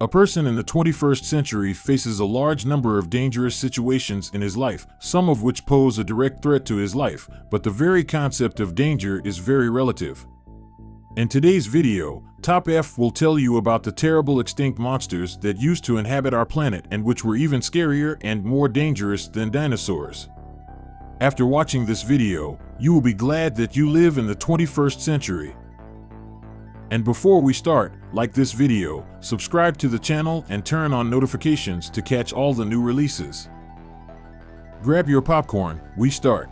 A person in the 21st century faces a large number of dangerous situations in his life, some of which pose a direct threat to his life, but the very concept of danger is very relative. In today's video, Top F will tell you about the terrible extinct monsters that used to inhabit our planet and which were even scarier and more dangerous than dinosaurs. After watching this video, you will be glad that you live in the 21st century. And before we start, like this video, subscribe to the channel and turn on notifications to catch all the new releases. Grab your popcorn, we start.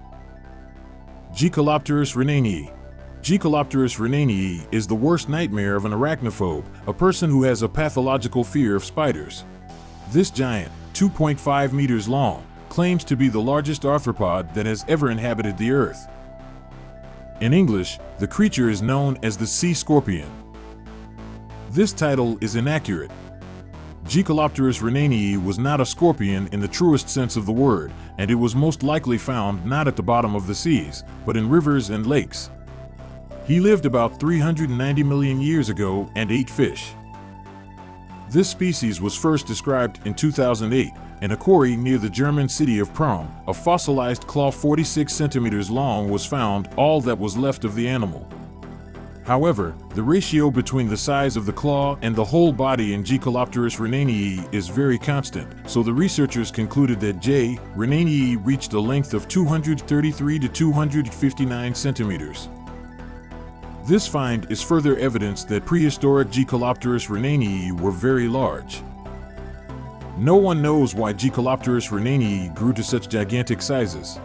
Gcolopterus Renini. Gcolopterus Renini is the worst nightmare of an arachnophobe, a person who has a pathological fear of spiders. This giant, 2.5 meters long, claims to be the largest arthropod that has ever inhabited the Earth. In English, the creature is known as the sea scorpion. This title is inaccurate. Gcolopterus renini was not a scorpion in the truest sense of the word, and it was most likely found not at the bottom of the seas, but in rivers and lakes. He lived about 390 million years ago and ate fish. This species was first described in 2008 in a quarry near the German city of Prom. A fossilized claw 46 centimeters long was found, all that was left of the animal. However, the ratio between the size of the claw and the whole body in Gcolopterus renini is very constant, so the researchers concluded that J. renini reached a length of 233 to 259 centimeters. This find is further evidence that prehistoric Gcolopterus renini were very large. No one knows why Gcolopterus renini grew to such gigantic sizes.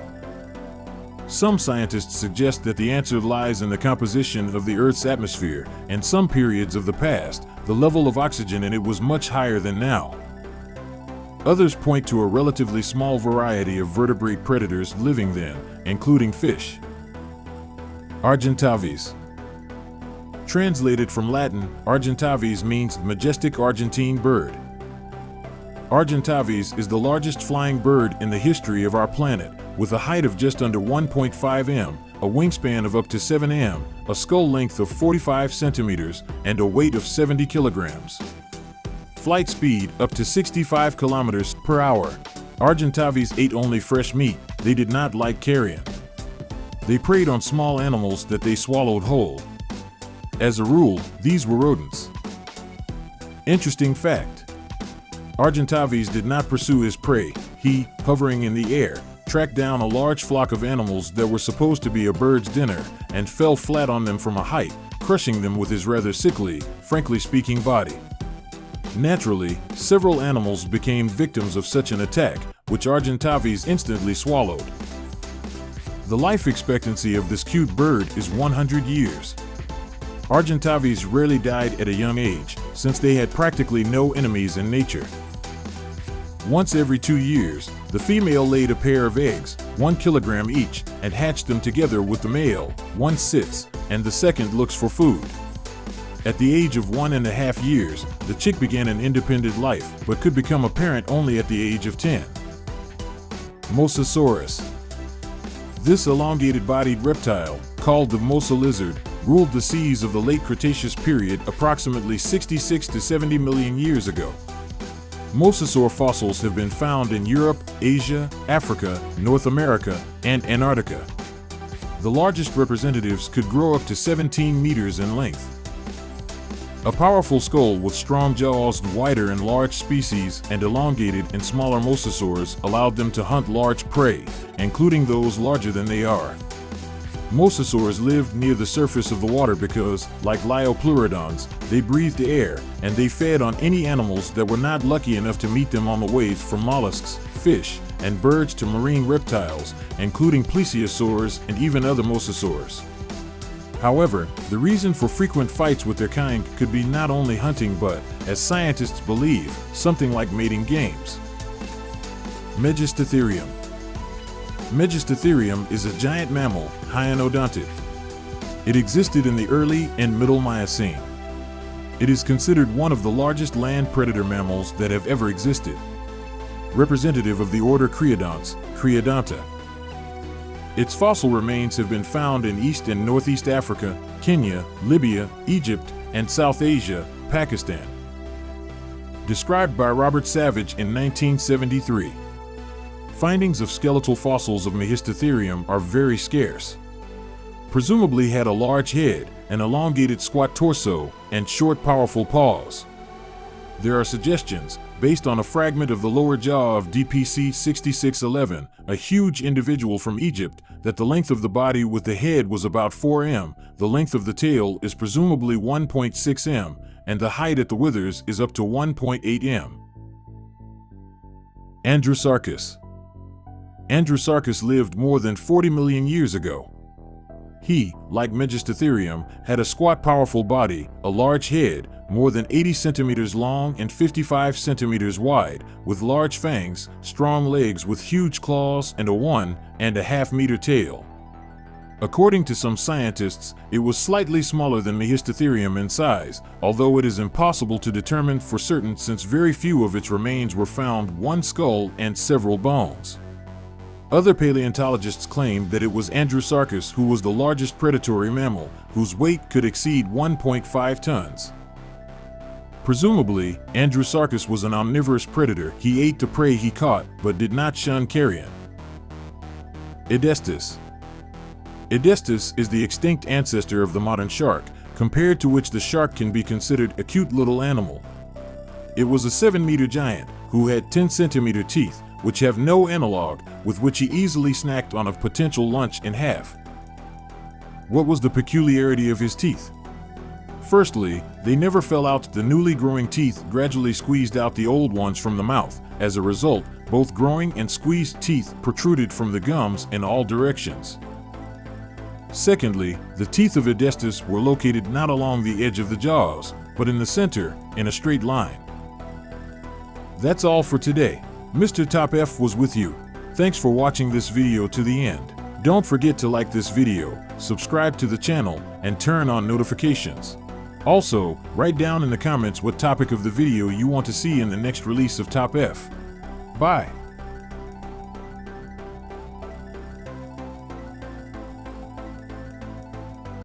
Some scientists suggest that the answer lies in the composition of the Earth's atmosphere. In some periods of the past, the level of oxygen in it was much higher than now. Others point to a relatively small variety of vertebrate predators living then, including fish. Argentavis. Translated from Latin, Argentavis means majestic Argentine bird. Argentavis is the largest flying bird in the history of our planet, with a height of just under 1.5 m, a wingspan of up to 7 m, a skull length of 45 centimeters, and a weight of 70 kilograms. Flight speed up to 65 kilometers per hour. Argentavis ate only fresh meat. They did not like carrion. They preyed on small animals that they swallowed whole. As a rule, these were rodents. Interesting fact. Argentavis did not pursue his prey. He, hovering in the air, tracked down a large flock of animals that were supposed to be a bird's dinner and fell flat on them from a height, crushing them with his rather sickly, frankly speaking, body. Naturally, several animals became victims of such an attack, which Argentavis instantly swallowed. The life expectancy of this cute bird is 100 years. Argentavis rarely died at a young age, since they had practically no enemies in nature. Once every 2 years, the female laid a pair of eggs, 1 kilogram each, and hatched them together with the male. One sits, and the second looks for food. At the age of 1.5 years, the chick began an independent life, but could become a parent only at the age of 10. Mosasaurus. This elongated-bodied reptile, called the Mosa lizard, ruled the seas of the late Cretaceous period approximately 66 to 70 million years ago. Mosasaur fossils have been found in Europe, Asia, Africa, North America, and Antarctica. The largest representatives could grow up to 17 meters in length. A powerful skull with strong jaws, wider in large species and elongated in smaller mosasaurs, allowed them to hunt large prey, including those larger than they are. Mosasaurs lived near the surface of the water because, like liopleurodons, they breathed air, and they fed on any animals that were not lucky enough to meet them on the way, from mollusks, fish, and birds to marine reptiles, including plesiosaurs and even other mosasaurs. Histothelium. The reason for frequent fights with their kind could be not only hunting but, as scientists believe, something like mating games. Histothelium. Histothelium is a giant mammal, hyenodontid. It existed in the early and middle Miocene. It is considered one of the largest land predator mammals that have ever existed. Representative of the order Creodonts, Creodonta. Its fossil remains have been found in East and Northeast Africa, Kenya, Libya, Egypt, and South Asia, Pakistan. described by Robert Savage in 1973. Findings of skeletal fossils of Histothelium are very scarce. Presumably had a large head, an elongated squat torso, and short powerful paws. There are suggestions, based on a fragment of the lower jaw of DPC 6611, a huge individual from Egypt, that the length of the body with the head was about 4 m, the length of the tail is presumably 1.6 m, and the height at the withers is up to 1.8 m. Androsarcus. Androsarcus lived more than 40 million years ago. He, like Histothelium, had a squat powerful body, a large head, more than 80 centimeters long and 55 centimeters wide, with large fangs, strong legs with huge claws, and a 1.5 meter tail. According to some scientists, it was slightly smaller than Histothelium in size, although it is impossible to determine for certain since very few of its remains were found, one skull and several bones. Other paleontologists claim that it was Androsarcus who was the largest predatory mammal, whose weight could exceed 1.5 tons. Presumably, Androsarcus was an omnivorous predator. He ate the prey he caught, but did not shun carrion. Edistus. Edistus is the extinct ancestor of the modern shark, compared to which the shark can be considered a cute little animal. It was a 7-meter giant, who had 10-centimeter teeth, which have no analog, with which he easily snacked on a potential lunch in half. What was the peculiarity of his teeth? Firstly, they never fell out. The newly growing teeth gradually squeezed out the old ones from the mouth. As a result, both growing and squeezed teeth protruded from the gums in all directions. Secondly, the teeth of Edistus were located not along the edge of the jaws, but in the center, in a straight line. That's all for today. Mr. Top F was with you. Thanks for watching this video to the end. Don't forget to like this video, subscribe to the channel, and turn on notifications. Also, write down in the comments what topic of the video you want to see in the next release of Top F. Bye.